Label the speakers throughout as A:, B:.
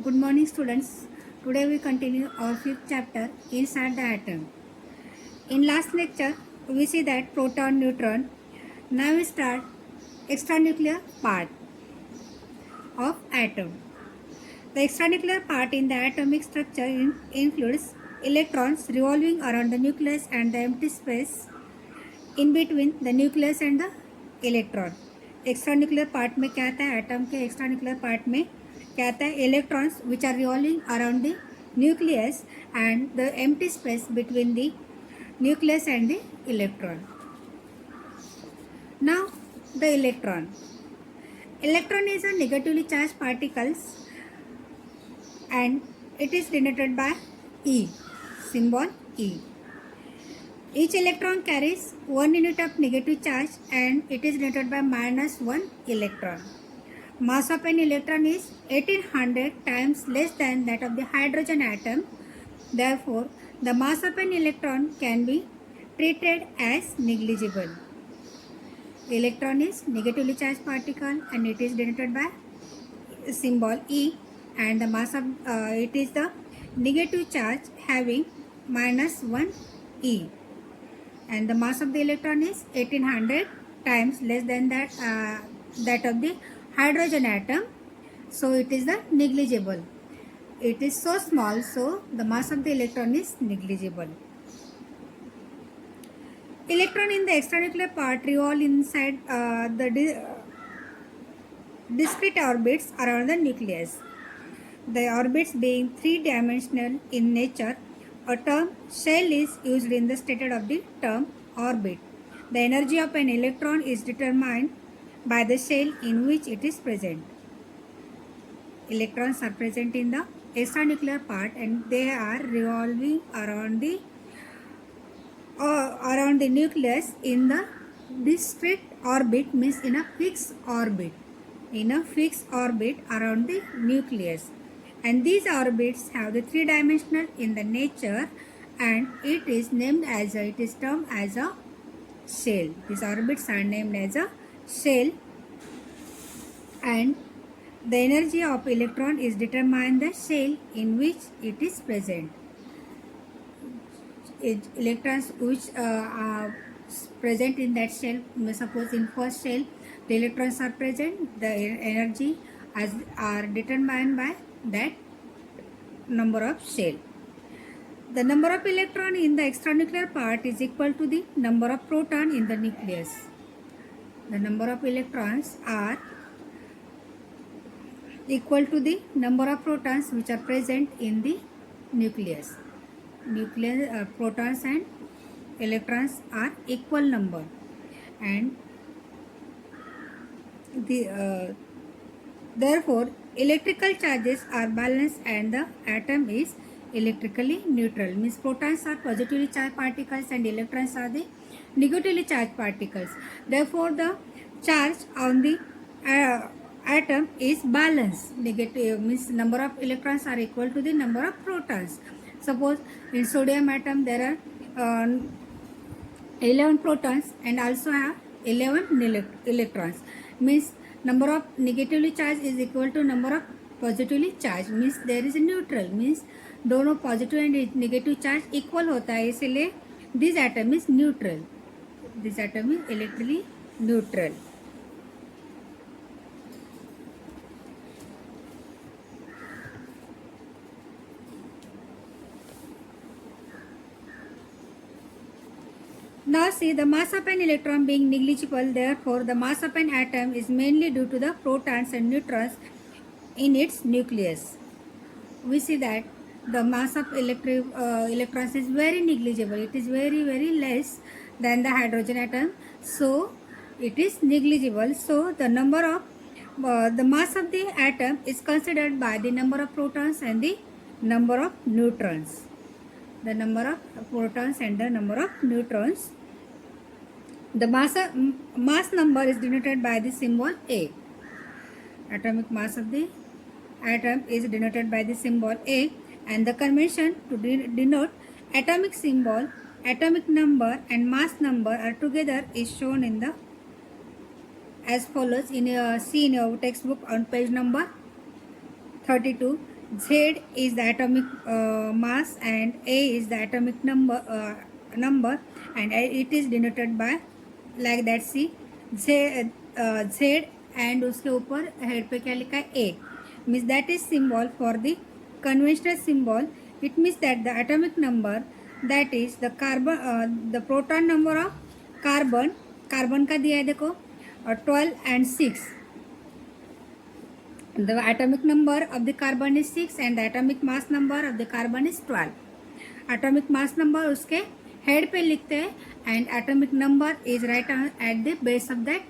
A: Good morning, students. Today we continue our fifth chapter inside the atom. In last lecture, we see that proton, neutron. Now we start extranuclear part of atom. The extranuclear part in the atomic structure includes electrons revolving around the nucleus and the empty space in between the nucleus and the electron. Extra part में क्या आता है? Atom के extra part में क्या आता है? Electrons which are revolving around the nucleus and the empty space between the nucleus and the electron. Now the electron is a negatively charged particles and it is denoted by E, symbol E. Each electron carries 1 unit of negative charge and it is denoted by -1 electron. Mass of an electron is 1800 times less than that of the hydrogen atom. Therefore, the mass of an electron can be treated as negligible. Electron is negatively charged particle and it is denoted by symbol E, and the mass of it is the negative charge having -1 E. And the mass of the electron is 1800 times less than that of the hydrogen atom, so it is the negligible. It is so small, so the mass of the electron is negligible. Electron in the extranuclear part revolve inside the discrete orbits around the nucleus. The orbits being three-dimensional in nature, a term shell is used in the stated of the term orbit. The energy of an electron is determined by the shell in which it is present. Electrons are present in the extranuclear part and they are revolving around the nucleus in the discrete orbit, means in a fixed orbit. In a fixed orbit around the nucleus. And these orbits have the three-dimensional in the nature and it is termed as a shell. These orbits are named as a shell and the energy of electron is determined the shell in which it is present. Electrons which are present in that shell, suppose in first shell the electrons are present, the energy are determined by that number of shell. The number of electron in the extranuclear part is equal to the number of proton in the nucleus. The number of electrons are equal to the number of protons which are present in the nucleus. Protons and electrons are equal number, and therefore electrical charges are balanced and the atom is electrically neutral. Means protons are positively charged particles and electrons are the negatively charged particles. Therefore the charge on the atom is balanced. Negative means number of electrons are equal to the number of protons. Suppose in sodium atom there are 11 protons and also have 11 electrons. Means number of negatively charged is equal to number of positively charged, means there is a neutral, means दोनों positive and negative charge equal होता है, इसलिए this atom is neutral. This atom is electrically neutral. Now see the mass of an electron being negligible, therefore the mass of an atom is mainly due to the protons and neutrons in its nucleus. We see that the mass of electrons is very negligible. It is very less than the hydrogen atom, so it is negligible. So the number of the mass of the atom is considered by the number of protons and the number of neutrons. The number of protons and the number of neutrons. The mass number is denoted by the symbol A. Atomic mass of the atom is denoted by the symbol A, and the convention to denote atomic symbol, atomic number and mass number are together is shown in the as follows. See in your textbook on page number 32. Z is the atomic mass and A is the atomic number, and it is denoted by like that. See Z and उसके ऊपर head पे क्या लिखा है A, means that is symbol for the conventional symbol. It means that the atomic number, that is the carbon, the proton number of carbon का दिया है देखो 12 and 6. The atomic number of the carbon is 6 and the atomic mass number of the carbon is 12. Atomic mass number उसके head पे लिखते हैं and atomic number is right at the base of that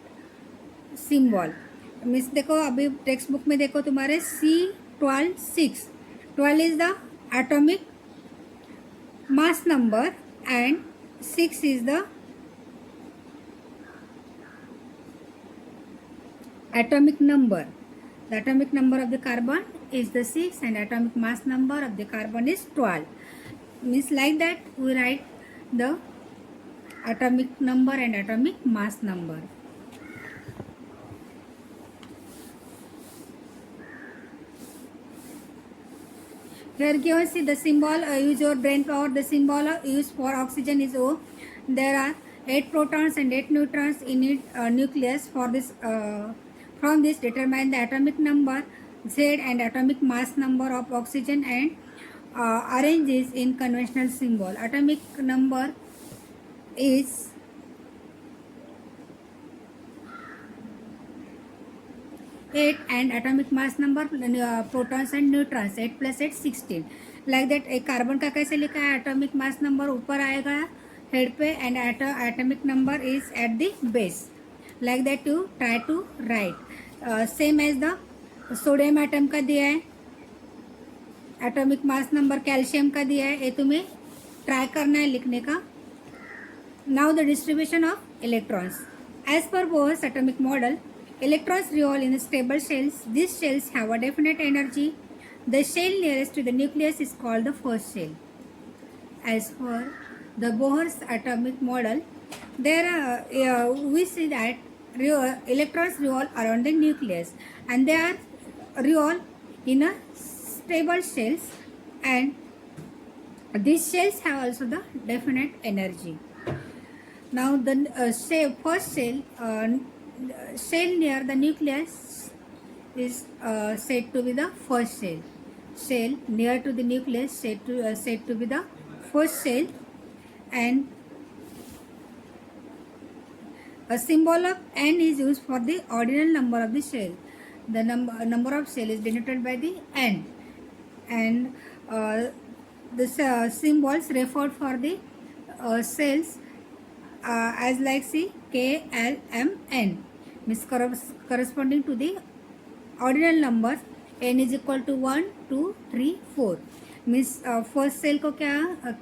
A: symbol. Miss देखो अभी text book में देखो तुम्हारे C12 6. 12 is the atomic mass number and 6 is the atomic number. The atomic number of the carbon is the 6 and atomic mass number of the carbon is 12. Means like that we write the atomic number and atomic mass number. Here given see the symbol use your brain power. The symbol used for oxygen is O. There are 8 protons and 8 neutrons in its nucleus. For this from this determine the atomic number Z and atomic mass number of oxygen and arrange this in conventional symbol. Atomic number is 8 and atomic mass number protons and neutrons 8 plus 8 16. Like that एक carbon का कैसे लिखा है atomic mass number ऊपर आएगा head पे and atomic number is at the base. Like that you try to write same as the sodium atom का दिया है एटॉमिक मास नंबर कैल्शियम का दिया है ये तुम्हें ट्राई करना है लिखने का. Now the distribution of electrons as per Bohr's atomic model. Electrons revolve in stable shells. These shells have a definite energy. The shell nearest to the nucleus is called the first shell. As for the Bohr's atomic model, there we see that electrons revolve around the nucleus and they are revolve in a stable shells, and these shells have also the definite energy. Now the first shell near the nucleus is said to be the first shell. Shell near to the nucleus said to be the first shell, and a symbol of n is used for the ordinal number of the shell. The number of shell is denoted by the n, and the symbols referred for the cells as like see K, L, M, N, means corresponding to the ordinal numbers. N is equal to 1, 2, 3, 4. means first shell को क्या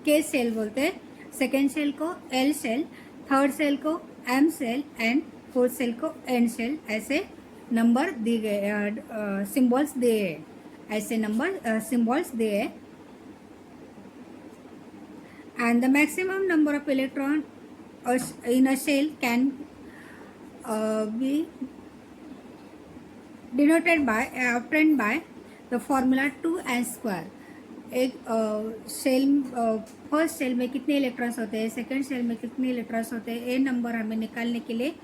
A: K shell बोलते हैं, second shell को L shell, third shell को M shell and fourth shell को N shell. ऐसे number दिए गए सिम्बॉल्स दिए ऐसे नंबर सिम्बॉल्स दिए. And the maximum number of electron in a shell can be denoted by obtained by the formula 2n square. एक shell first shell में कितने इलेक्ट्रॉन्स होते हैं, सेकंड शेल में कितने इलेक्ट्रॉन्स होते हैं, ये नंबर हमें निकालने के लिए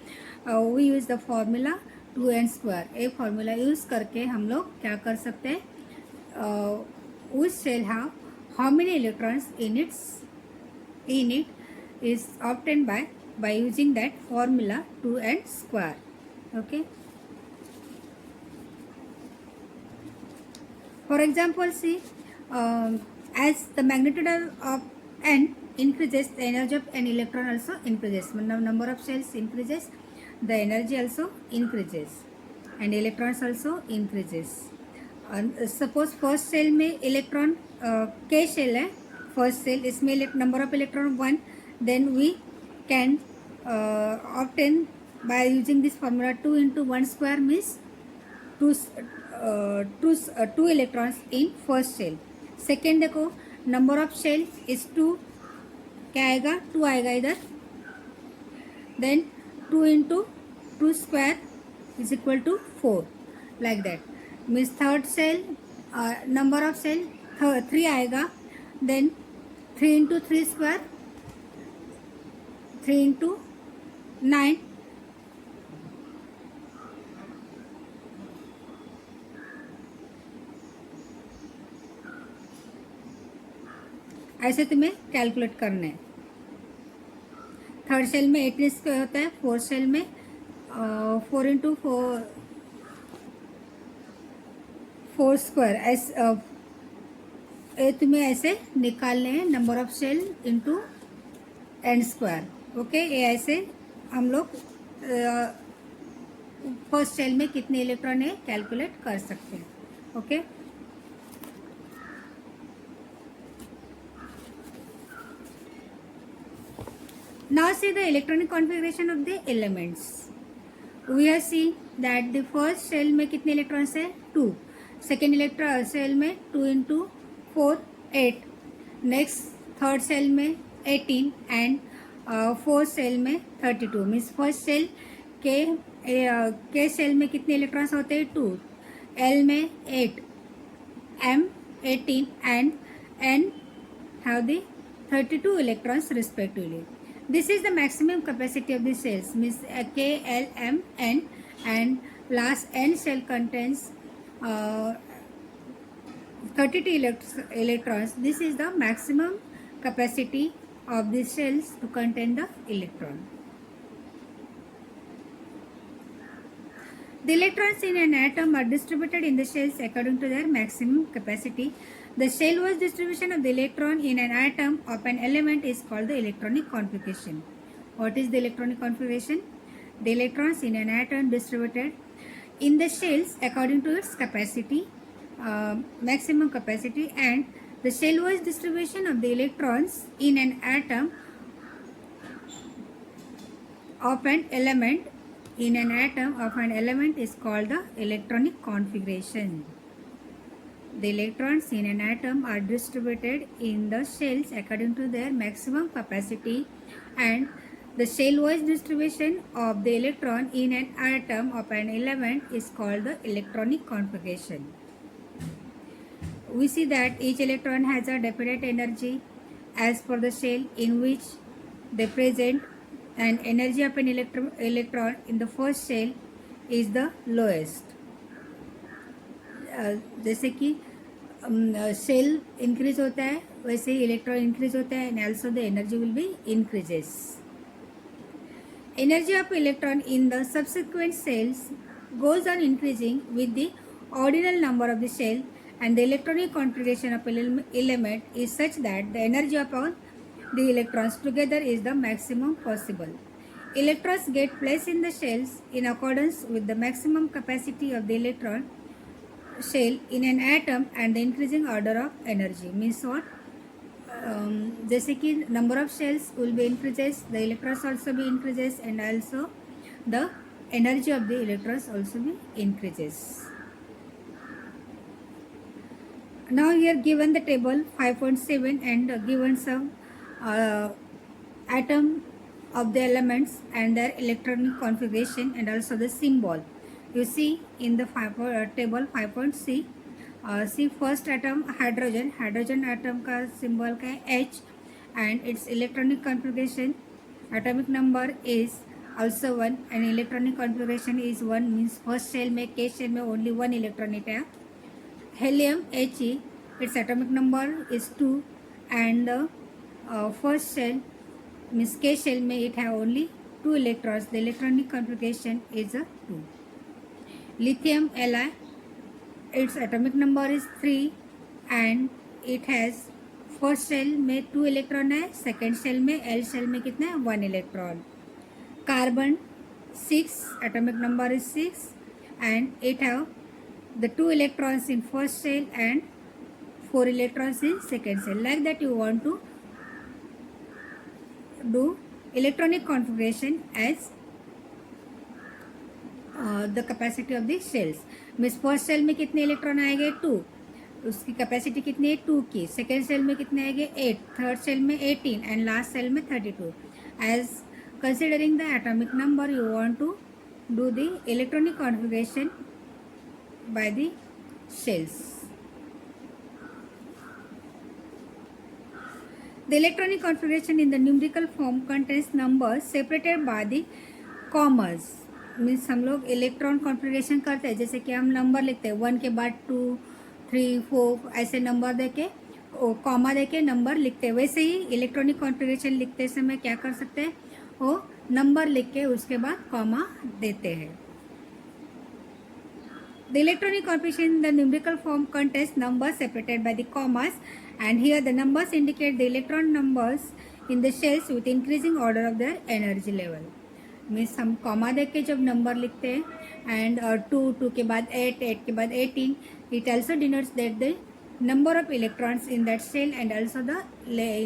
A: we use the formula 2n square. ये फॉर्मूला यूज़ करके हम लोग क्या कर सकते हैं, उस shell have how many electrons in it is obtained by using that formula 2n square. Okay, for example see as the magnitude of n increases, the energy of an electron also increases. Number of shells increases, the energy also increases and electrons also increases. suppose first cell में electron k shell है, first cell इसमें number of electron 1, then we can obtain by using this formula 2 into 1 square means 2 electrons in first shell. second देखो number of shell is 2, क्या आएगा 2 आएगा इधर, then 2 into 2 square is equal to 4. like that means third cell number of shell 3 आएगा, then 3 × 3² 3 × 9, ऐसे तुम्हें calculate करना है। थर्ड सेल में 18² होता है, फोर्थ सेल में 4 × 4 ये तुम्हें ऐसे निकालने हैं, number of shell into n²। Okay, ये ऐसे हम लोग फर्स्ट सेल में कितने इलेक्ट्रॉन है कैलकुलेट कर सकते हैं। Okay, now see the electronic configuration of the elements. We have seen that the first cell में कितने इलेक्ट्रॉन्स है 2, सेकेंड इलेक्ट्रॉन सेल में 2 × 4 8, नेक्स्ट थर्ड सेल में 18 एंड फोर्थ सेल में 32। मीन्स फर्स्ट सेल के सेल में कितने इलेक्ट्रॉन्स होते हैं 2, एल में 8, M 18 and N have the 32 electrons respectively. This is the maximum capacity of the cells, means K, L, M, N, and last N cell contains 32 electrons. This is the maximum capacity of the cells to contain the electron. The electrons in an atom are distributed in the shells according to their maximum capacity. The cell-wise distribution of the electron in an atom of an element is called the electronic configuration. What is the electronic configuration? The electrons in an atom distributed in the shells according to its capacity, maximum capacity, and the cell-wise distribution of the electrons in an atom of an element is called the electronic configuration. The electrons in an atom are distributed in the shells according to their maximum capacity, and the shell-wise distribution of the electron in an atom of an element is called the electronic configuration. We see that each electron has a definite energy as per the shell in which they present, and energy of an electron in the first shell is the lowest. जैसे कि cell increase होता है वैसे ही electron increase होता है, and also the energy will be increases. Energy of electron in the subsequent cells goes on increasing with the ordinal number of the cell, and the electronic configuration of element is such that the energy upon the electrons together is the maximum possible. Electrons get placed in the shells in accordance with the maximum capacity of the electron shell in an atom and the increasing order of energy. Means what? जैसे कि number of shells will be increases, the electrons also be increases, and also the energy of the electrons also be increases. Now here given the table 5.7 and given some atom of the elements and their electronic configuration and also the symbol. You see in the table 5.C, see first atom hydrogen atom का symbol का है H, and its electronic configuration atomic number is also 1 and electronic configuration is 1, means first shell में K shell में only 1 electron है. Helium He, its atomic number is 2 and the first shell means K shell में it have only 2 electrons. The electronic configuration is a 2. Lithium Li, its atomic number is 3 and it has first shell में 2 electron है, second shell में L shell में कितना है 1 electron. Carbon 6, atomic number is 6 and it have the 2 electrons in first shell and 4 electrons in second shell. Like that you want to do electronic configuration as the capacity of the shells. Means first shell में कितने electron आएंगे 2, उसकी capacity कितनी है 2 की. Second cell में कितने आएंगे 8, थर्ड सेल में 18 एंड लास्ट सेल में 32. As considering the atomic number you want to do the electronic configuration by the shells. The electronic configuration in the numerical form contains numbers separated by the commas. Means हम लोग electron configuration करते हैं, जैसे कि हम number लिखते हैं 1 के बाद 2 3 4 ऐसे नंबर दे के कॉमा दे के नंबर लिखते हैं। वैसे ही इलेक्ट्रॉनिक कॉन्फ़िगरेशन लिखते समय क्या कर सकते हैं, वो नंबर लिख के उसके बाद कॉमा देते हैं। The electronic configuration in the numerical form contains numbers separated by the commas, and here the numbers indicate the electron numbers in the shells with increasing order of their energy level. Means हम comma दे के जब number लिखते हैं and 2 के बाद 8 के बाद 18, it also denotes that the number of electrons in that shell and also the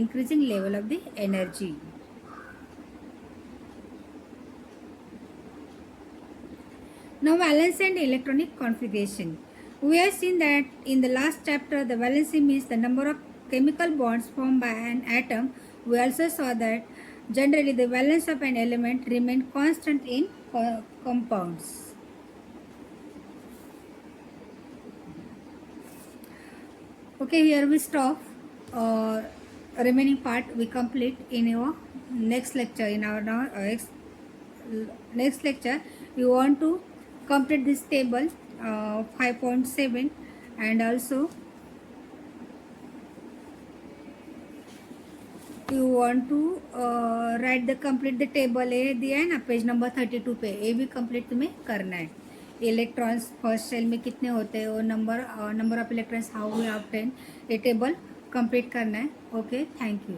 A: increasing level of the energy. Now valency and electronic configuration. We have seen that in the last chapter the valency means the number of chemical bonds formed by an atom. We also saw that generally the valence of an element remain constant in compounds. Okay, here we stop. Remaining part we complete in our next lecture. In our next lecture, we want to complete this table 5.7, and also you want to write the complete the table ए दिया है ना page number 32 पे, ये भी complete तुम्हें करना है। Electrons first shell में कितने होते हैं, वो number of electrons how we obtain, ये टेबल कंप्लीट करना है। Okay, thank you.